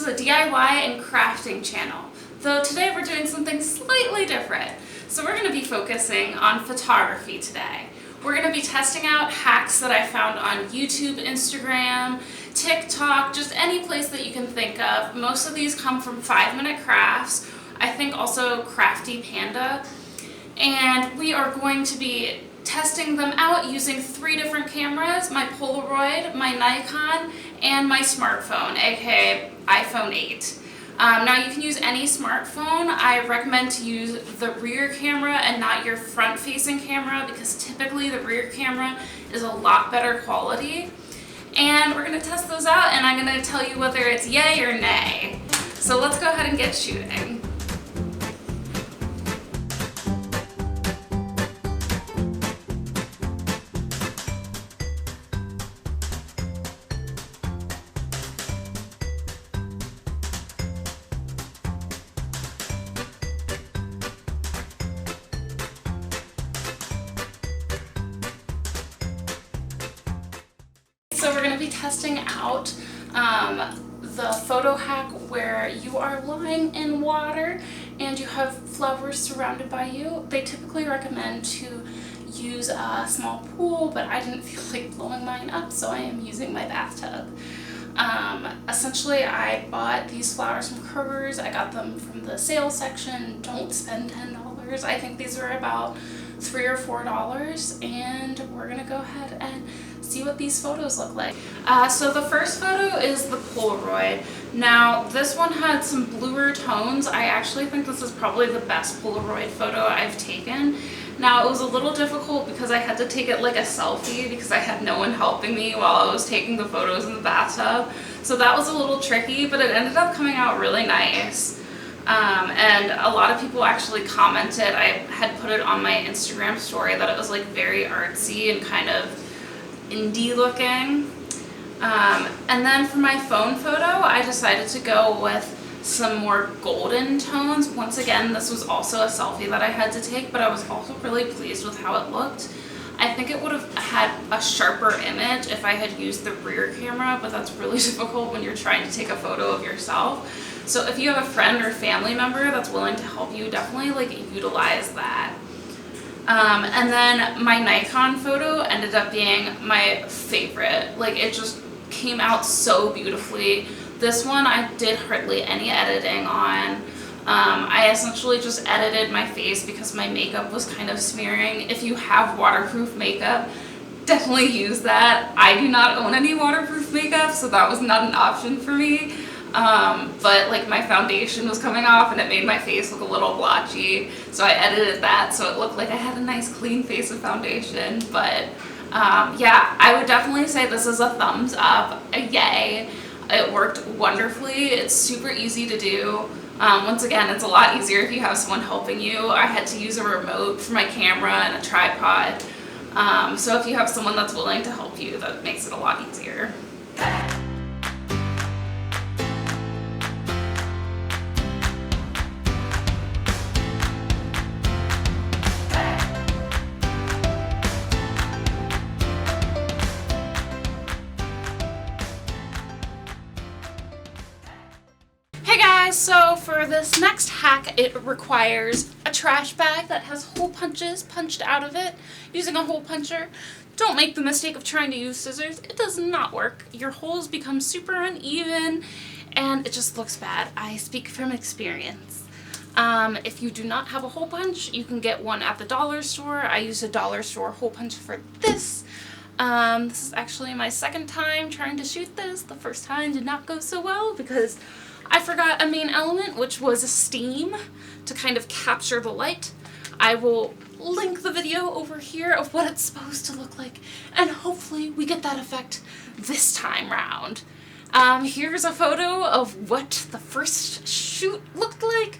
is a DIY and crafting channel, though today we're doing something slightly different. So we're going to be focusing on photography today. We're going to be testing out hacks that I found on YouTube, Instagram, TikTok, just any place that you can think of. Most of these come from 5-Minute Crafts. I think also Crafty Panda. And we are going to be testing them out using 3 different cameras: my Polaroid, my Nikon, and my smartphone, aka iPhone 8. Now you can use any smartphone. I recommend to use the rear camera and not your front facing camera, because typically the rear camera is a lot better quality. And we're going to test those out, and I'm going to tell you whether it's yay or nay. So let's go ahead and get shooting. So we're going to be testing out the photo hack where you are lying in water and you have flowers surrounded by you. They typically recommend to use a small pool, but I didn't feel like blowing mine up, so I am using my bathtub. Essentially, I bought these flowers from Kroger's. I got them from the sale section. Don't spend $10. I think these were about $3 or $4, and we're gonna go ahead and see what these photos look like. So the first photo is the Polaroid. Now this one had some bluer tones. I actually think this is probably the best Polaroid photo I've taken. Now it was a little difficult because I had to take it like a selfie because I had no one helping me while I was taking the photos in the bathtub. So that was a little tricky, but it ended up coming out really nice. And a lot of people actually commented. I had put it on my Instagram story that it was like very artsy and kind of indie looking. And then for my phone photo, I decided to go with some more golden tones. Once again, this was also a selfie that I had to take, but I was also really pleased with how it looked. I think it would have had a sharper image if I had used the rear camera, but that's really difficult when you're trying to take a photo of yourself. So if you have a friend or family member that's willing to help you, definitely utilize that. And then my Nikon photo ended up being my favorite. It just came out so beautifully. This one I did hardly any editing on. I essentially just edited my face because my makeup was kind of smearing. If you have waterproof makeup, definitely use that. I do not own any waterproof makeup, so that was not an option for me. But my foundation was coming off and it made my face look a little blotchy, so I edited that so it looked like I had a nice clean face of foundation. But yeah, I would definitely say this is a thumbs up, a yay. It worked wonderfully. It's super easy to do. Once again, it's a lot easier if you have someone helping you. I had to use a remote for my camera and a tripod. So if you have someone that's willing to help you, that makes it a lot easier. So for this next hack, it requires a trash bag that has hole punches punched out of it using a hole puncher. Don't make the mistake of trying to use scissors. It does not work. Your holes become super uneven and it just looks bad. I speak from experience. If you do not have a hole punch, you can get one at the dollar store. I used a dollar store hole punch for this. This is actually my second time trying to shoot this. The first time did not go so well because I forgot a main element, which was steam to kind of capture the light. I will link the video over here of what it's supposed to look like, and hopefully we get that effect this time round. Here's a photo of what the first shoot looked like.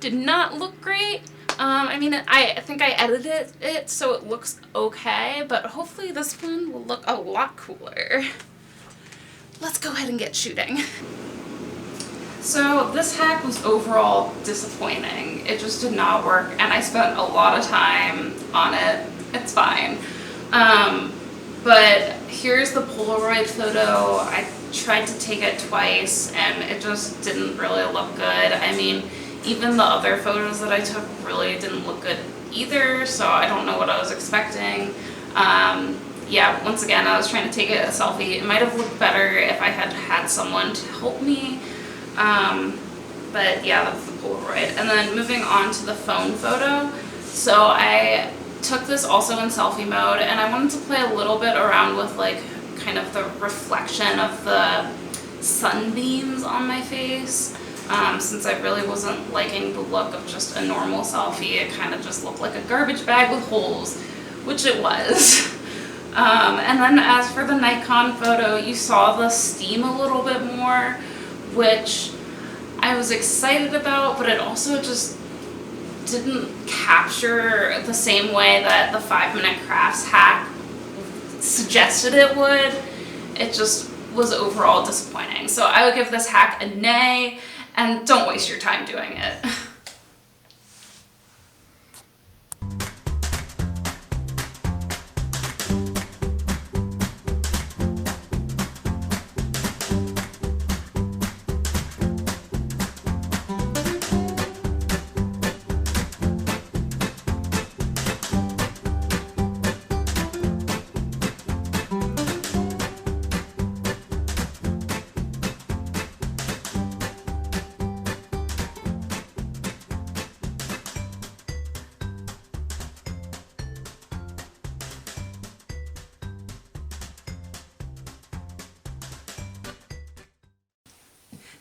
Did not look great. I think I edited it so it looks okay, but hopefully this one will look a lot cooler. Let's go ahead and get shooting. So this hack was overall disappointing. It just did not work, and I spent a lot of time on it. It's fine. But here's the Polaroid photo. I tried to take it twice and it just didn't really look good. I mean, even the other photos that I took really didn't look good either, so I don't know what I was expecting. Yeah, once again, I was trying to take a selfie. It might have looked better if I had had someone to help me. But yeah, that's the Polaroid. And then moving on to the phone photo. So I took this also in selfie mode, and I wanted to play a little bit around with like kind of the reflection of the sunbeams on my face. Since I really wasn't liking the look of just a normal selfie, it kind of just looked like a garbage bag with holes, which it was. And then as for the Nikon photo, you saw the steam a little bit more, which I was excited about, but it also just didn't capture the same way that the 5-minute crafts hack suggested it would. It just was overall disappointing. So I would give this hack a nay, and don't waste your time doing it.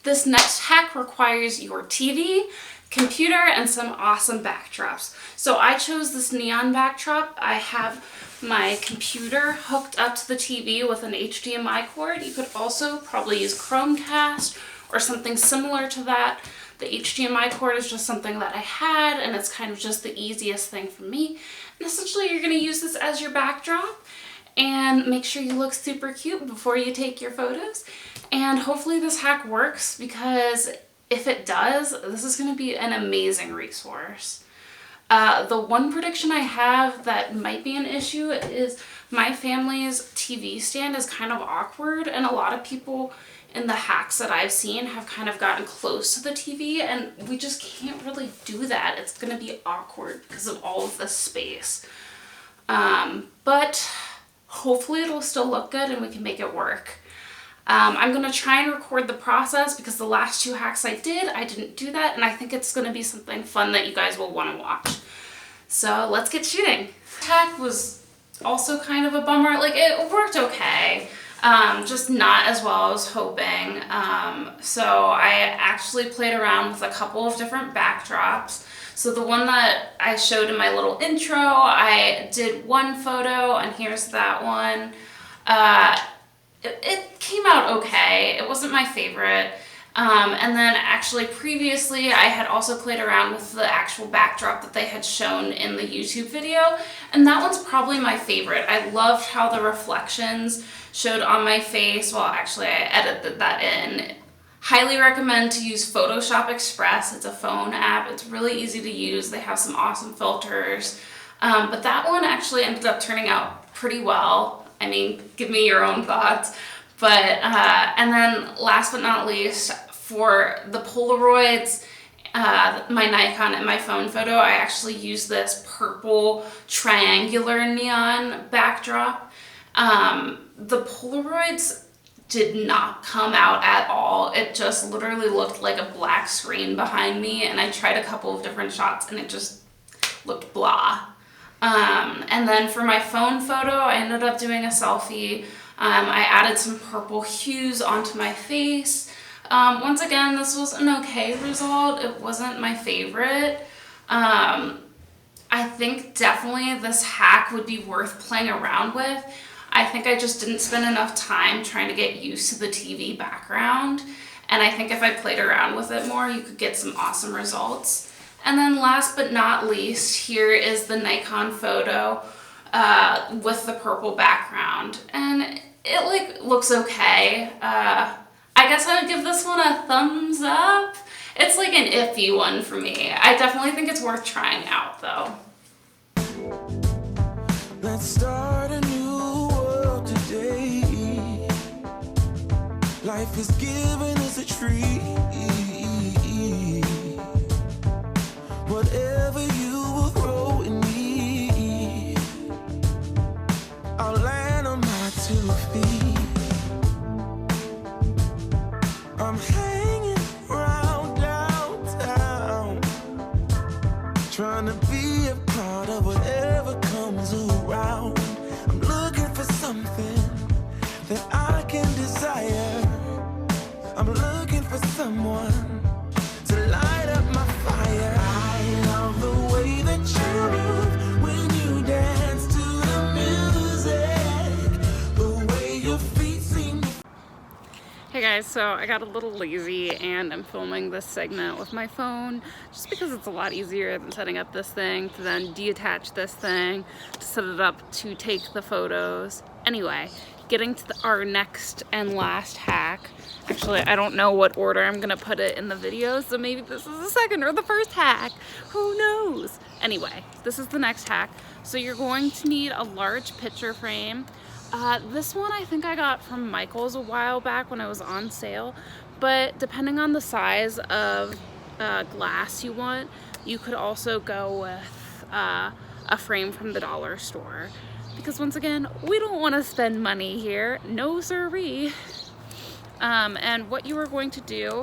This next hack requires your TV, computer, and some awesome backdrops. So I chose this neon backdrop. I have my computer hooked up to the TV with an HDMI cord. You could also probably use Chromecast or something similar to that. The HDMI cord is just something that I had, and it's kind of just the easiest thing for me. And essentially you're going to use this as your backdrop and make sure you look super cute before you take your photos. And hopefully this hack works, because if it does, this is going to be an amazing resource. The one prediction I have that might be an issue is my family's TV stand is kind of awkward, and a lot of people in the hacks that I've seen have kind of gotten close to the TV, and we just can't really do that. It's going to be awkward because of all of this space. But hopefully it'll still look good and we can make it work. I'm going to try and record the process, because the last 2 hacks I didn't do that, and I think it's going to be something fun that you guys will want to watch. So let's get shooting. This hack was also kind of a bummer. Like, it worked okay, just not as well as I was hoping. So I actually played around with a couple of different backdrops. So the one that I showed in my little intro, I did one photo, and here's that one. It came out okay. It wasn't my favorite. And then actually previously I had also played around with the actual backdrop that they had shown in the YouTube video, and that one's probably my favorite. I loved how the reflections showed on my face. Well, actually I edited that in. Highly recommend to use Photoshop Express. It's a phone app. It's really easy to use. They have some awesome filters. But that one actually ended up turning out pretty well. I mean, give me your own thoughts. But, and then last but not least, for the Polaroids, my Nikon and my phone photo, I actually used this purple triangular neon backdrop. The Polaroids did not come out at all. It just literally looked like a black screen behind me, and I tried a couple of different shots and it just looked blah. And then for my phone photo, I ended up doing a selfie. I added some purple hues onto my face. Once again, this was an okay result. It wasn't my favorite. I think definitely this hack would be worth playing around with. I think I just didn't spend enough time trying to get used to the TV background. And I think if I played around with it more, you could get some awesome results. And then last but not least, here is the Nikon photo with the purple background. And it like looks okay. I guess I would give this one a thumbs up. It's like an iffy one for me. I definitely think it's worth trying out though. Let's start a new world today. tree. Whatever you will grow in me, I'll land on my 2 feet. I'm hanging around downtown, trying to be a part of whatever comes around. I'm looking for something that I can desire. I'm looking for someone to light up my fire. I love the way that you move when you dance to the music, the way your feet seem. Hey guys, so I got a little lazy and I'm filming this segment with my phone just because it's a lot easier than setting up this thing to then detach this thing to set it up to take the photos. Anyway, getting to our next and last hack. Actually, I don't know what order I'm gonna put it in the video, so maybe this is the second or the first hack. Who knows? Anyway, this is the next hack. So you're going to need a large picture frame. This one I think I got from Michael's a while back when I was on sale, but depending on the size of glass you want, you could also go with a frame from the dollar store. Because once again, we don't want to spend money here. No siree. And what you are going to do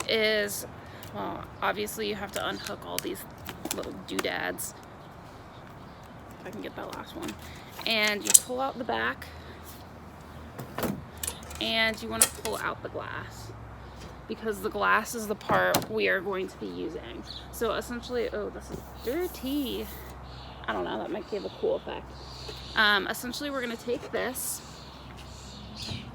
is, well, obviously you have to unhook all these little doodads. If I can get that last one. And you pull out the back and you want to pull out the glass because the glass is the part we are going to be using. So essentially, oh, this is dirty. I don't know, that might give a cool effect. Essentially, we're going to take this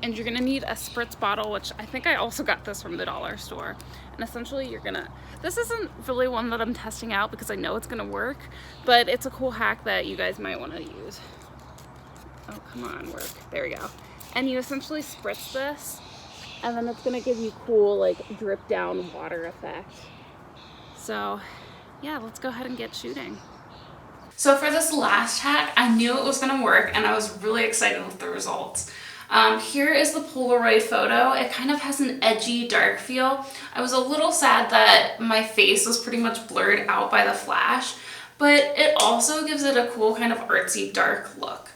and you're going to need a Spritz bottle, which I think I also got this from the dollar store. And essentially you're going to, this isn't really one that I'm testing out because I know it's going to work, but it's a cool hack that you guys might want to use. Oh, come on, work. There we go. And you essentially spritz this, and then it's gonna give you cool, like, drip down water effect. So, yeah, let's go ahead and get shooting. So for this last hack, I knew it was gonna work, and I was really excited with the results. Here is the Polaroid photo. It kind of has an edgy, dark feel. I was a little sad that my face was pretty much blurred out by the flash, but it also gives it a cool kind of artsy, dark look.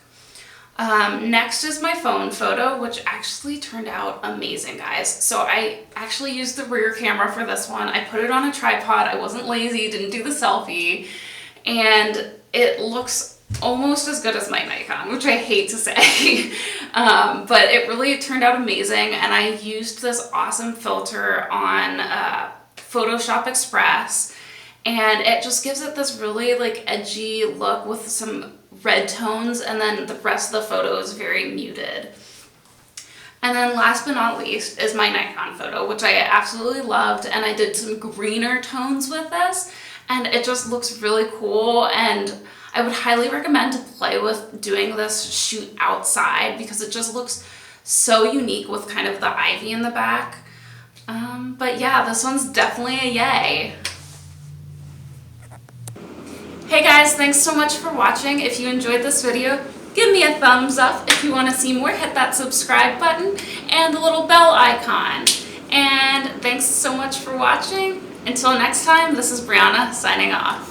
Next is my phone photo, which actually turned out amazing, guys. So I actually used the rear camera for this one. I put it on a tripod. I wasn't lazy, didn't do the selfie, and it looks almost as good as my Nikon, which I hate to say, but it really turned out amazing. And I used this awesome filter on Photoshop Express, and it just gives it this really like edgy look with some red tones, and then the rest of the photo is very muted. And then last but not least is my Nikon photo, which I absolutely loved, and I did some greener tones with this, and it just looks really cool, and I would highly recommend to play with doing this shoot outside because it just looks so unique with kind of the ivy in the back. But yeah, this one's definitely a yay. Hey guys, thanks so much for watching. If you enjoyed this video, give me a thumbs up. If you want to see more, hit that subscribe button and the little bell icon. And thanks so much for watching. Until next time, this is Brianna signing off.